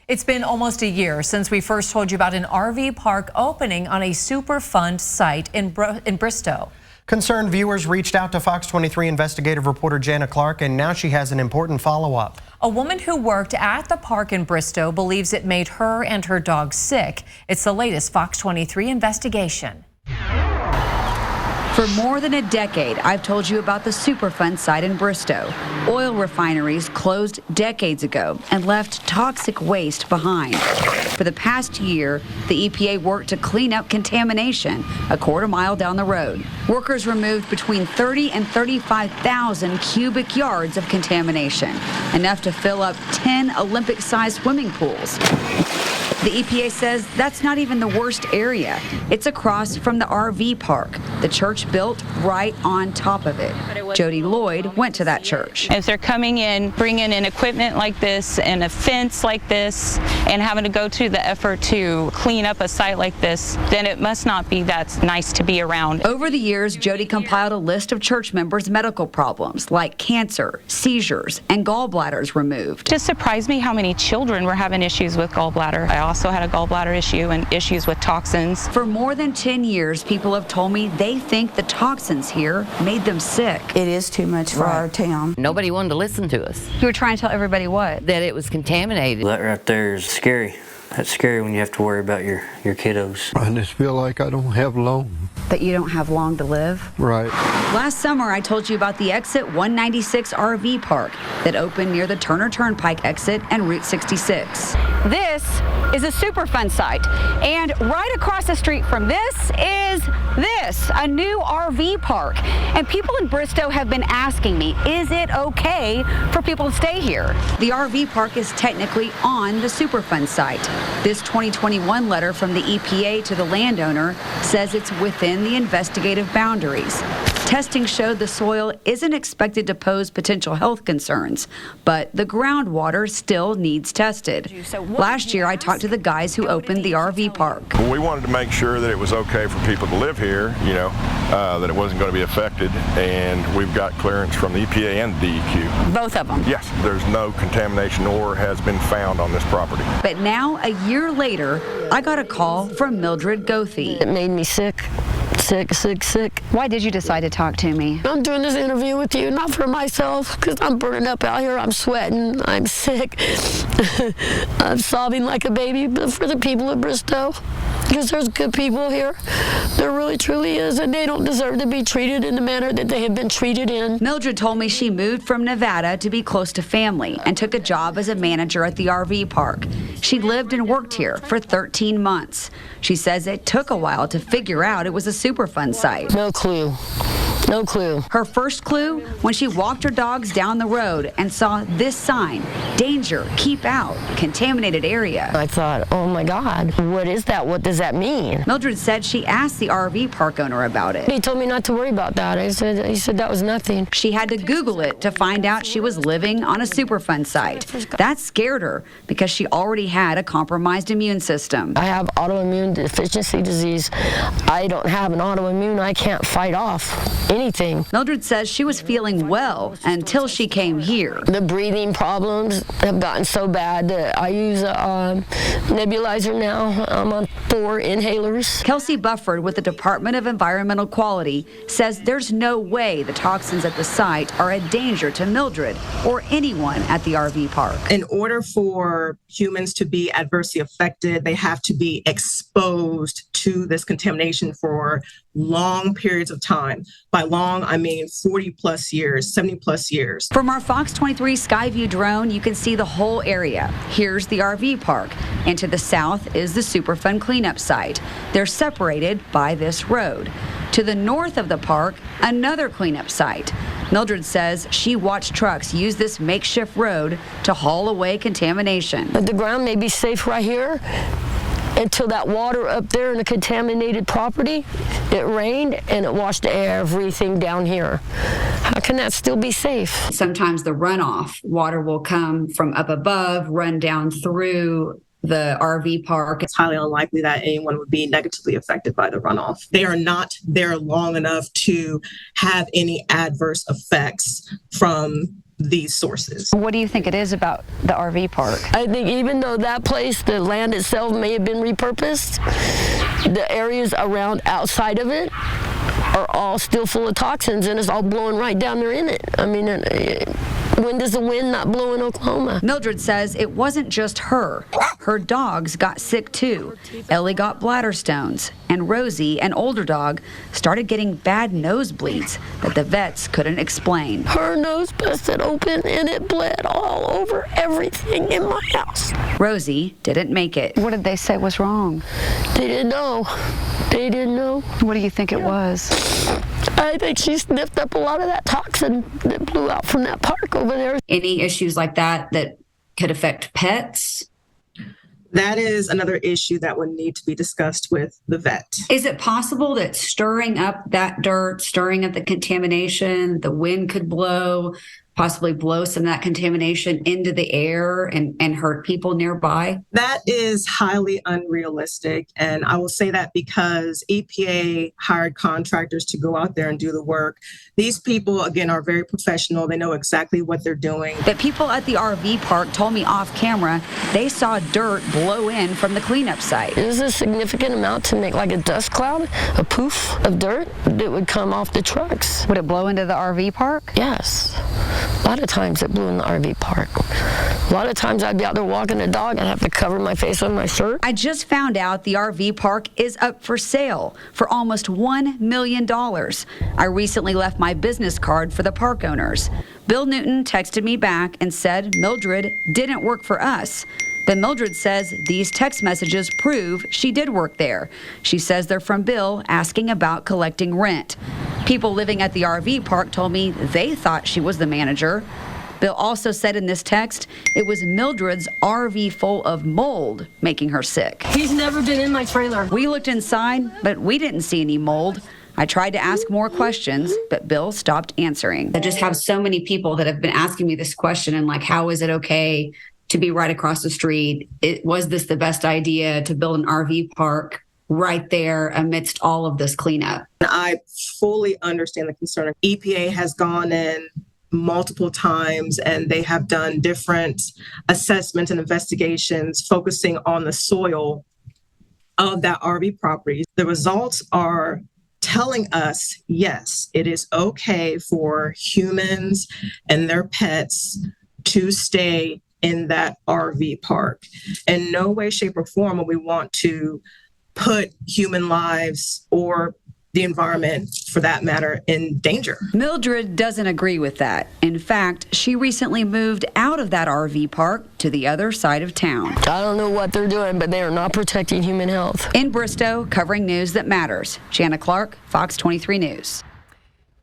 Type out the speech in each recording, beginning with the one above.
It's been almost a year since we first told you about an RV park opening on a Superfund site in Bristow. Concerned viewers reached out to Fox 23 investigative reporter Jana Clark, and now she has an important follow-up. A woman who worked at the park in Bristow believes it made her and her dog sick. It's the latest Fox 23 investigation. For more than a decade, I've told you about the Superfund site in Bristow. Oil refineries closed decades ago and left toxic waste behind. For the past year, the EPA worked to clean up contamination a quarter mile down the road. Workers removed between 30 and 35,000 cubic yards of contamination, enough to fill up 10 Olympic-sized swimming pools. The EPA says that's not even the worst area. It's across from the RV park, the church built right on top of it. Jody Lloyd went to that church. If they're coming in, bringing in equipment like this and a fence like this and having to go to the effort to clean up a site like this, then it must not be that nice to be around. Over the years, Jody compiled a list of church members' medical problems like cancer, seizures, and gallbladders removed. It just surprised me how many children were having issues with gallbladder. I also had a gallbladder issue and issues with toxins. For more than 10 years, people have told me they think the toxins here made them sick. It is too much for our town. Nobody wanted to listen to us. You were trying to tell everybody what? That it was contaminated. That right there is scary. That's scary when you have to worry about your kiddos. I just feel like I don't have long. That you don't have long to live? Right. Last summer, I told you about the Exit 196 RV park that opened near the Turner Turnpike exit and Route 66. This is a Superfund site, and right across the street from this is a new RV park. And people in Bristow have been asking me, is it okay for people to stay here? The RV park is technically on the Superfund site. This 2021 letter from the EPA to the landowner says it's within the investigative boundaries. Testing showed the soil isn't expected to pose potential health concerns, but the groundwater still needs tested. Last year, I talked to the guys who opened the RV park. Well, we wanted to make sure that it was okay for people to live here, that it wasn't going to be affected, and we've got clearance from the EPA and the DEQ. Both of them? Yes, there's no contamination or has been found on this property. But now, a year later, I got a call from Mildred Goethe. It made me sick. Sick. Why did you decide to talk to me? I'm doing this interview with you, not for myself, because I'm burning up out here. I'm sweating. I'm sick. I'm sobbing like a baby, but for the people of Bristow, because there's good people here. There really, truly is, and they don't deserve to be treated in the manner that they have been treated in. Mildred told me she moved from Nevada to be close to family and took a job as a manager at the RV park. She lived and worked here for 13 months. She says it took a while to figure out it was a Superfund site. No clue. Her first clue, when she walked her dogs down the road and saw this sign, danger, keep out, contaminated area. I thought, oh my God, what is that? What does that mean? Mildred said she asked the RV park owner about it. He told me not to worry about that. He said that was nothing. She had to Google it to find out she was living on a Superfund site. That scared her because she already had a compromised immune system. I have autoimmune deficiency disease. I don't have an autoimmune. I can't fight off anything. Mildred says she was feeling well until she came here. The breathing problems have gotten so bad that I use a nebulizer now. I'm on 4 inhalers. Kelsey Bufford with the Department of Environmental Quality says there's no way the toxins at the site are a danger to Mildred or anyone at the RV park. In order for humans to be adversely affected, they have to be exposed to this contamination for long periods of time. By long, I mean 40 plus years, 70 plus years. From our Fox 23 Skyview drone, you can see the whole area. Here's the RV park, and to the south is the Superfund cleanup site. They're separated by this road. To the north of the park, another cleanup site. Mildred says she watched trucks use this makeshift road to haul away contamination. But the ground may be safe right here until that water up there in the contaminated property, it rained and it washed everything down here. How can that still be safe? Sometimes the runoff, water will come from up above, run down through the RV park. It's highly unlikely that anyone would be negatively affected by the runoff. They are not there long enough to have any adverse effects from these sources. What do you think it is about the RV park? I think even though that place, the land itself may have been repurposed, the areas around outside of it are all still full of toxins, and it's all blowing right down there in it. I mean, when does the wind not blow in Oklahoma? Mildred says it wasn't just her. Her dogs got sick too. Ellie got bladder stones, and Rosie, an older dog, started getting bad nosebleeds that the vets couldn't explain. Her nose busted open and it bled all over everything in my house. Rosie didn't make it. What did they say was wrong? They didn't know. They didn't know. What do you think it was? I think she sniffed up a lot of that toxin that blew out from that park over there. Any issues like that could affect pets? That is another issue that would need to be discussed with the vet. Is it possible that stirring up that dirt, stirring up the contamination, the wind could blow, possibly blow some of that contamination into the air and hurt people nearby? That is highly unrealistic. And I will say that because EPA hired contractors to go out there and do the work. These people, again, are very professional. They know exactly what they're doing. The people at the RV park told me off camera they saw dirt blow in from the cleanup site. It was a significant amount to make like a dust cloud, a poof of dirt that would come off the trucks. Would it blow into the RV park? Yes. A lot of times it blew in the RV park. A lot of times I'd be out there walking a dog, I'd have to cover my face with my shirt. I just found out the RV park is up for sale for almost $1 million. I recently left my business card for the park owners. Bill Newton texted me back and said Mildred didn't work for us. Then Mildred says these text messages prove she did work there. She says they're from Bill asking about collecting rent. People living at the RV park told me they thought she was the manager. Bill also said in this text it was Mildred's RV full of mold making her sick. He's never been in my trailer. We looked inside, but we didn't see any mold. I tried to ask more questions, but Bill stopped answering. I just have so many people that have been asking me this question and like, how is it okay to be right across the street? Was this the best idea to build an RV park right there amidst all of this cleanup? I fully understand the concern. EPA has gone in multiple times and they have done different assessments and investigations focusing on the soil of that RV property. The results are telling us, yes, it is okay for humans and their pets to stay in that RV park. In no way, shape, or form will we want to put human lives or the environment, for that matter, in danger. Mildred doesn't agree with that. In fact, she recently moved out of that RV park to the other side of town. I don't know what they're doing, but they are not protecting human health. In Bristow, covering news that matters. Jana Clark, Fox 23 News.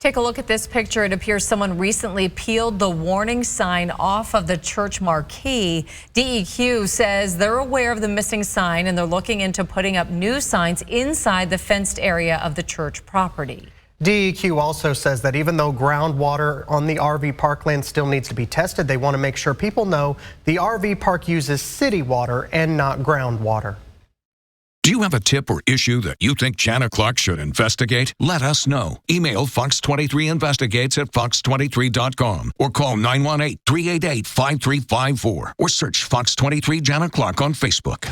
Take a look at this picture. It appears someone recently peeled the warning sign off of the church marquee. DEQ says they're aware of the missing sign and they're looking into putting up new signs inside the fenced area of the church property. DEQ also says that even though groundwater on the RV parkland still needs to be tested, they want to make sure people know the RV park uses city water and not groundwater. Do you have a tip or issue that you think Jana Clark should investigate? Let us know. Email FOX23 Investigates at fox23.com or call 918-388-5354 or search Fox 23 Jana Clark on Facebook.